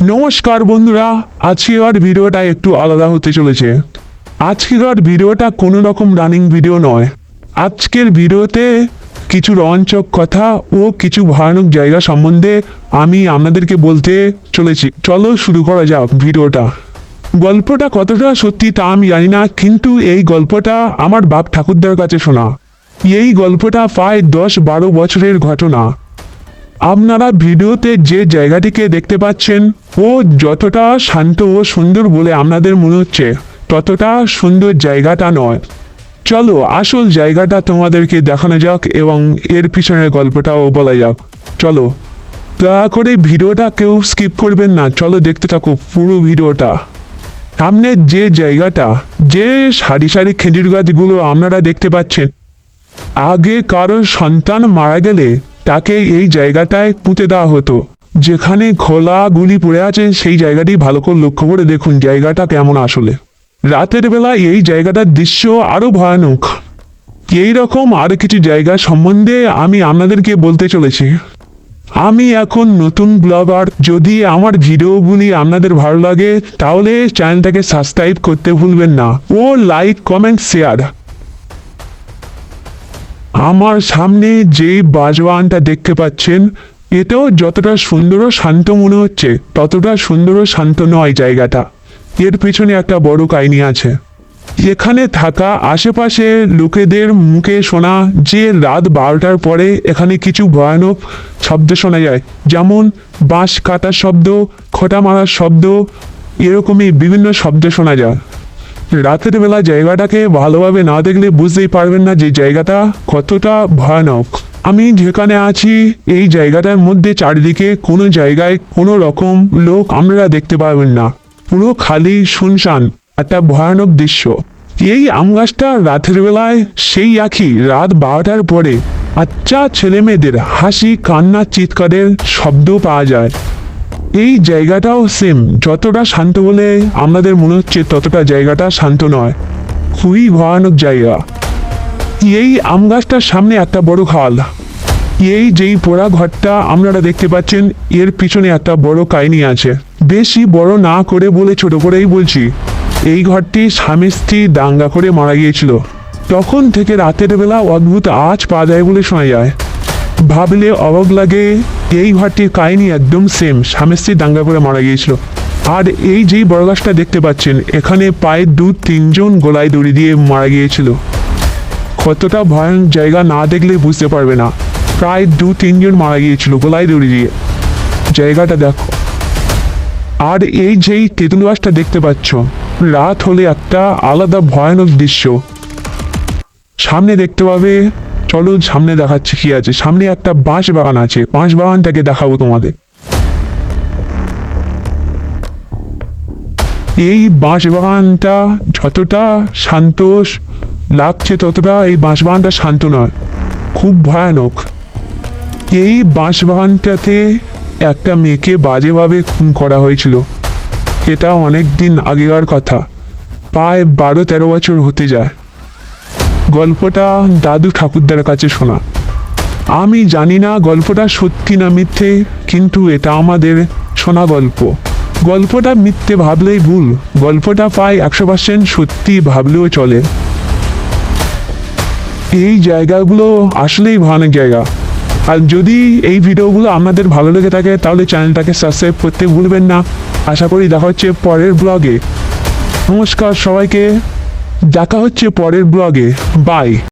নমস্কার বন্ধুরা, আজকের ভিডিওটা একটু আলাদা হতে চলেছে। আজকের ভিডিওটা কোনো রকম রানিং ভিডিও নয়। আজকের ভিডিওতে কিছু রোমাঞ্চক কথা ও কিছু ভয়ানক জায়গা সম্বন্ধে আমি আপনাদেরকে বলতে চলেছি। চলো শুরু করা যাক ভিডিওটা। গল্পটা কতটা সত্যি তা আমি জানি না, কিন্তু এই গল্পটা আমার বাপ ঠাকুরদার কাছে শোনা। এই গল্পটা প্রায় 10-12 বছরের ঘটনা। আপনারা ভিডিওতে যে জায়গাটিকে দেখতে পাচ্ছেন ও যতটা শান্ত ও সুন্দর বলে আপনাদের মনে হচ্ছে ততটা সুন্দর জায়গাটা নয়। চলো আসল জায়গাটা তোমাদেরকে দেখানো যাক এবং এর পিছনের গল্পটাও বলা যাক। চলো, দয়া করে ভিডিওটা কেউ স্কিপ করবেন না, চলো দেখতে থাকো পুরো ভিডিওটা। সামনে যে জায়গাটা, যে সারি সারি খেজুর গাছগুলো আপনারা দেখতে পাচ্ছেন, আগে কারো সন্তান মারা গেলে তাকে এই জায়গাটায় পুঁতে দেওয়া হতো। যেখানে খোলা গুলি পড়ে আছে সেই জায়গাটি ভালো করে লক্ষ্য করে দেখুন জায়গাটা কেমন আসলে। রাতের বেলা এই জায়গাটার দৃশ্য আরো ভয়ানক। এই রকম আরো কিছু জায়গা সম্বন্ধে আমি আপনাদেরকে বলতে চলেছি। আমি এখন নতুন ব্লগার। যদি আমার ভিডিওগুলি আপনাদের ভালো লাগে তাহলে চ্যানেলটাকে সাবস্ক্রাইব করতে ভুলবেন না ও লাইক কমেন্ট শেয়ার। আমার সামনে যে বাজওয়ানটা দেখতে পাচ্ছেন, এটাও যতটা সুন্দর ও শান্ত মনে হচ্ছে ততটা সুন্দর ও শান্ত নয় জায়গাটা। এর পিছনে একটা বড় কাহিনী আছে। এখানে থাকা আশেপাশে লোকেদের মুখে শোনা যে রাত 12টার পরে এখানে কিছু ভয়ানক শব্দ শোনা যায়, যেমন বাঁশ কাটার শব্দ, খোঁটা মারার শব্দ, এরকমই বিভিন্ন শব্দ শোনা যায়। রাতের বেলা জায়গাটাকে ভালোভাবে না দেখলে বুঝতেই পারবেন না যে জায়গাটা কতটা ভয়ানক। আমি যেখানে আছি এই জায়গাটার মধ্যে চারিদিকে কোনো জায়গায় কোনো রকম লোক আপনারা দেখতে পারবেন না। পুরো খালি শুনশান একটা ভয়ানক দৃশ্য। এই আম গাছটা রাতের বেলায় সেই একই রাত 12টার পরে বাচ্চা ছেলে মেয়েদের হাসি কান্না চিৎকারের শব্দ পাওয়া যায়। এই জায়গাটাও সেম, যতটা শান্ত বলে আমাদের মনে হচ্ছে ততটা জায়গাটা শান্ত নয়, খুবই ভয়ানক জায়গা। এই আম গাছটার সামনে একটা বড় খাল। এই যেই পোড়া ঘরটা আপনারা দেখতে পাচ্ছেন এর পিছনে একটা বড় কাহিনী আছে। বেশি বড় না করে বলে ছোট করেই বলছি। এই ঘরটি স্বামী স্ত্রী দাঙ্গা করে মারা গিয়েছিল। তখন থেকে রাতের বেলা অদ্ভুত আওয়াজ পাওয়া যায় বলে শোনা যায়। ভাবলে অবাক লাগে, এই ঘরটির কাহিনী একদম সেম, স্বামী স্ত্রী দাঙ্গা করে মারা গিয়েছিল। আর এই যেই বড় গাছটা দেখতে পাচ্ছেন এখানে প্রায় 2-3 জন গলায় দড়ি দিয়ে মারা গিয়েছিল। কতটা ভয়ানক জায়গা না দেখলে বুঝতে পারবে না। প্রায় 2-3 জন মারা গিয়েছিল গলায় দড়ি দিয়ে। জায়গাটা দেখো। আর এই যেই তেঁতুল গাছটা দেখতে পাচ্ছ, রাত হলে একটা আলাদা ভয়ানক দৃশ্য সামনে দেখতে পাবে। চলো সামনে দেখাচ্ছি কি আছে। সামনে একটা বাঁশ বাগান আছে, বাঁশ বাগানটাকে দেখাবো তোমাদের। এই বাঁশ বাগানটা যতটা শান্ত লাগছে ততটা এই বাঁশ বাগানটা শান্ত নয়, খুব ভয়ানক। এই বাঁশ বাগানটাতে একটা মেয়েকে বাজেভাবে খুন করা হয়েছিল। এটা অনেক দিন আগেকার কথা, প্রায় 12-13 বছর হতে যায়। গল্পটা দাদু ঠাকুরদার কাছে শোনা। আমি জানি না গল্পটা সত্যি না মিথ্যে, কিন্তু এটা আমাদের শোনা গল্প। গল্পটা মিথ্যে ভাবলেই ভুল, গল্পটা প্রায় 100% সত্যি ভাবলেও চলে। এই জায়গাগুলো আসলেই ভয়ানক জায়গা। আর যদি এই ভিডিওগুলো আপনাদের ভালো লেগে থাকে তাহলে চ্যানেলটাকে সাবস্ক্রাইব করতে ভুলবেন না। আশা করি দেখা হচ্ছে পরের ব্লগে। নমস্কার সবাইকে, দেখা হচ্ছে পরের ব্লগে। বাই।